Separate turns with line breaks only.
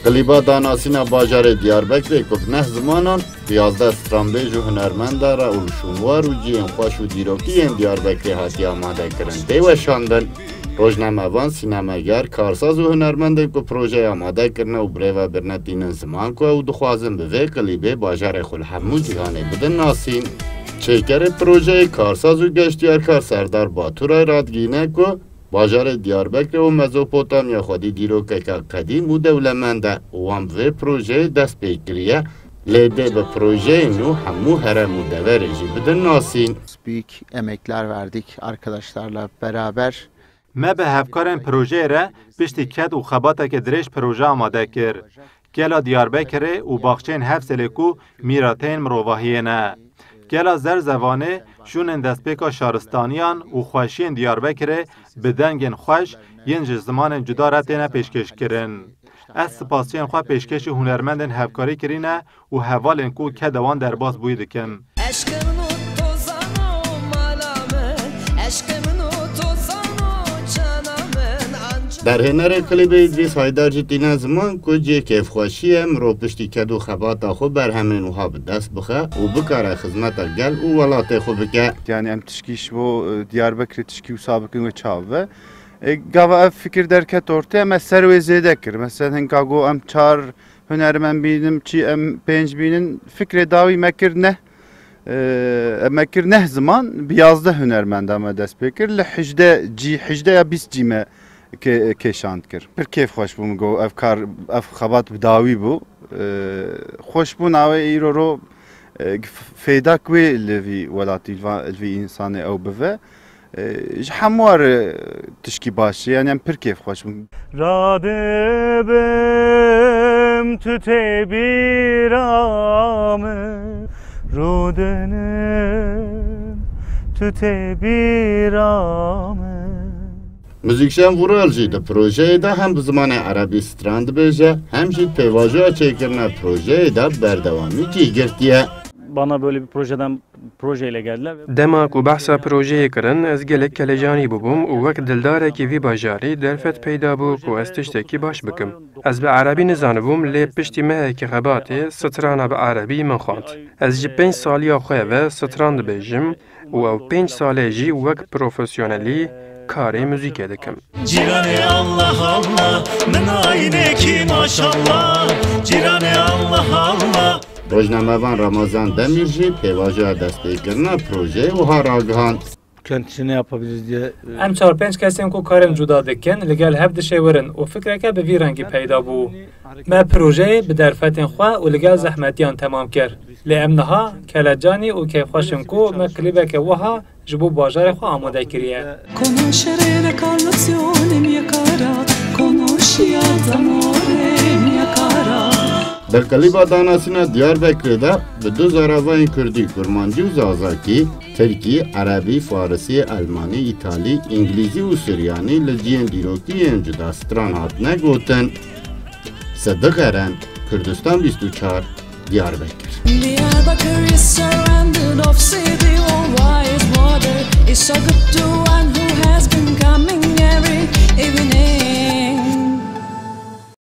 Kliba danasına bajarê Diyarbekirê ku neh zimanan 11 stranbêj û hunermenda re oluşûnwar û ciyên xweş û dîrokiyên Diyarbekirê hatiye amadekirin. Tê weşandin rojnamevan, sînemeger, karsaz û hunermendên ku projeyê amade kirine û birêve birine tînin ziman ku ew dixwazin bi vê klîbê bajarê xwe li hemû cîhanê bidin nasîn. Çêkerê projeyê karsaz û geştyarkar Serdar Batûrayê radgîne ku bajarê Diyarbekirê û Mezopotamya xwedî dîrokeka qedîm û dewlemend e û wan bi vê projeyê dest pê kiriye lê dê bi projeyên nû hemû herem û deverê jî bidin nasîn.
Büyük emekler verdik arkadaşlarla beraber.
Me bi hevkarên projeyê re piştî ket û xebatekê dirêj proje amade kir. Gela Diyarbekirê û baxçeyên Hevselê ku mîrateyên mirovahiyê ne. Gela Zerzevanê şûnên destpêka şaristaniyan û xweşiyên Diyarbekirê bi dengên xweş yên ji zimanên cuda re têne pêşkêşkirin. Ez spasiyên xwe pêşkêşî hunermendên hevkarî kirîne û hevalên ku ke dewan derbas bûyî dikin.
Berhênerê klîbê İdris Haydar jî tîne ziman ku cê kêfxweşiyê mirov piştî ked û xebata xwe berhemên wiha bi dest bixe û bikare xizmeta gel û welatê xwe bike.
Yani em tişkî ji bo Diyarbekirê tişkî wisa bikin ve çav ve gava ev fikir derket ortaya me ser wê zêde kir. Mesela hinka got em çar hunermend bînin çi em pênc bînin fikrê dawî me kir neh me kir neh ziman bi 11 hunermenda me dest pê kir li hijde ya 20 cî me kêşand kir. Pir kêf xweş bû min got ev kar ev xebat bi dawî bû. Xweş bû navê îro ro fêda ku li vî welatî li vî însanê ew bive. Ji hemû were tişkî baş e yani em pir kêf xweş bûn. Radibim tu tê bîramê Rudenim tu tê bîramê.
Müzîkşen Vural jî di projeyê de hem bi zimanê erebî stran dibêje hem jî pêvajoya çêkirina projeyê de berdewamî cî girtiye.
Bana böyle bir projeyle geldiler.
Dema ku behsa projeyê kirin ez gelek kelecanî bûbûm û wek dildarekî vî bajarî derfet peyda bû ku ez tiştekî baş bikim. Ez bi erebî nizanibûm lê piştî mehekî xebatê strana bi erebî min xwand. Ez ji 5 saliya xwe ve stran dibêjim û ew 5 salê jî wek profesyonelî karê müzîkê dikim.
Cirane Allah Allah min aynekî maşallah Cirane Allah Allah.
Rojnamevan Ramazan Demir jî pêvajoya destpêkirina projeyê wiha ragihand.
Kendisi ne yapabiliriz diye.
Em 4-5 kesên ku karên cuda dikin li gel hev dişêwirin û fikreke bi vî rengî peyda bû. Me projeyê bi derfetên xwe û li gel zehmetiyan temam kir. Lê em niha kelecanî û kêfxweşin ku me klîbeke wiha ji bo bajarê xwe amade kiriye.
Di klîba danasîna Diyarbekirê de bi du zaravayên Kurdî, Kurmancî û Zazakî, Tirkî, Erebî, Farsî, Elmanî, İtalî, İngilîzî û Suryanî li ciyên dîrokiyên cuda stran hatine gotin. Sıddık Eren, Kurdistan 24, Diyarbekir.
Diyarbakir is surrounded of city or wide water. It's so good to one who has been coming every evening.